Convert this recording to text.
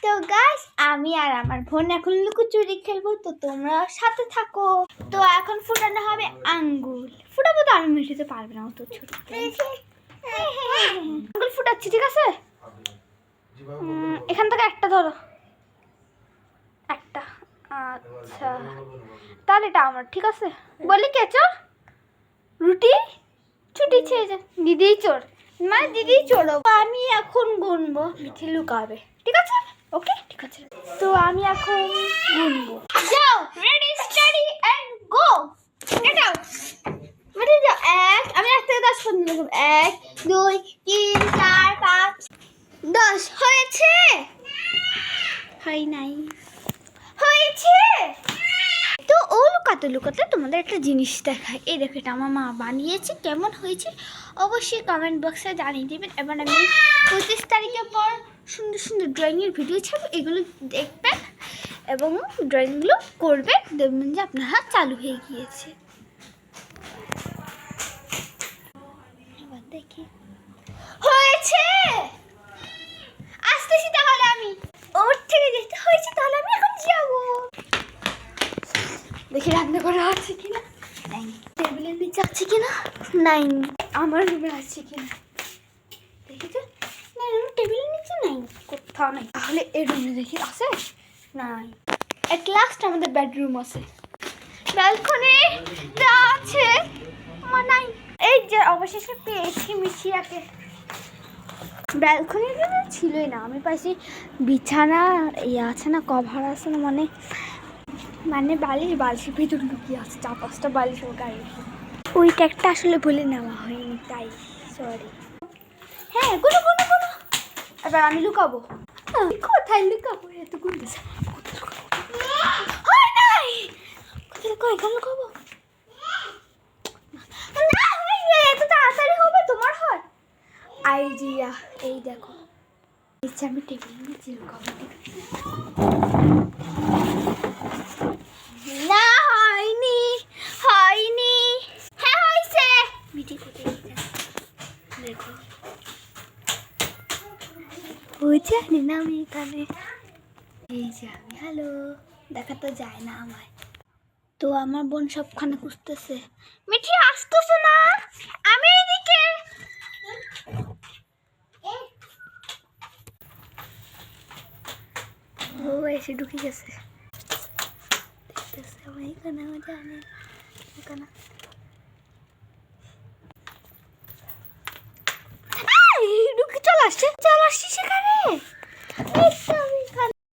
তো গাইস আমি আর আমার বোন এখন লুকোচুরি খেলবো, তো তোমরা সাথে থাকো। তো এখন ফুটানো হবে আঙ্গুল। ফুটাবো তো আমি মিশিতে পারবে না, তো ছোট আঙ্গুল ফুটাচ্ছি, ঠিক আছে? এখান থেকে একটা ধরো, একটা। আচ্ছা তাহলে এটা আমার, ঠিক আছে? বলি কে চোর? রুটি ছুটি ছেড়ে দিদি চোর, মানে দিদি চোর। আমি এখন গুনবো, মিঠি লুকাবে, ঠিক আছে? ওকে ঠিক আছে। তো আমি এখন গুনবো। যাও, ready study and go. Get out. Mithi যাও। এক, আমি 1 থেকে 10 পর্যন্ত লিখব। 1 2 3 4 5 10 হয়েছে? হয় নাই। হয়েছে? তো ও লুকাতে লুকাতে তোমাদের একটা জিনিস দেখায়। এই দেখো, এটা আমার মা বানিয়েছে। কেমন হয়েছে অবশ্যই কমেন্ট বক্সে জানিয়ে দেবেন। এবার আমি 25 তারিখের পর সুন্দর সুন্দর ড্রয়িংয়ের ভিডিও ছাড়বো, এগুলো দেখবেন এবং ড্রয়িংগুলো করবেন, দেখবেন যে আপনার হাত চালু হয়ে গিয়েছে। এবার দেখি হয়েছে। আসতেছি তাহলে, আমি ওর থেকে যেতে হয়েছে, তাহলে আমি এখন যাবো। দেখি রান্না করা আছে কিনা, নাই। টেবিলের নিচে আছে কিনা, নাই। আমার রুমে আছে কিনা দেখি তো। না, আমার টেবিলের নিচে নাই, কোথাও নাই। তাহলে এই রুমে দেখি আছে, নাই। এট লাস্ট আমাদের বেডরুম আছে, ব্যালকনি আছে, আমার নাই। এই যে অবশেষে পেয়েছি মিঠিয়াকে। ব্যালকনিতে ছিলই না, আমি পাইছি বিছানা ইয়ে আছে না, কভার আছে না, মানে বালিশের ভিতর লুকিয়ে আছে 4-5টা বালিশ ও গায়ে। ওই ট্যাগটা আসলে বলে নেওয়া হয়নি, তাই সরি। হ্যাঁ গুলো গুলো গুলো। এবার আমি লুকাবো। কোথায় লুকাবো? এত গুলো হয় নাই। কোথায় লুকাবো? এখানে লুকাবো না, এত তাড়াতাড়ি হবে তোমার? হয় আইডিয়া। এই দেখো, আমি টেবিলের নিচে লুকাবো। না হয়নি, হয়নি। হ্যাঁ হয়েছে। মিটি কোথায় দেখো, ওই জানি না আমি এখানে। এই যে আমি, হ্যালো, দেখা তো যায় না আমায়। তো আমার বোন সবখানে খুঁজতেছে, মিঠি আসতেছে না, আমি এদিকে। ও এসে ঢুকে গেছে, দেখতেছে আমার এখানে, আমার জানে এখানে। ঢুকে চলে আসছে সেখানে।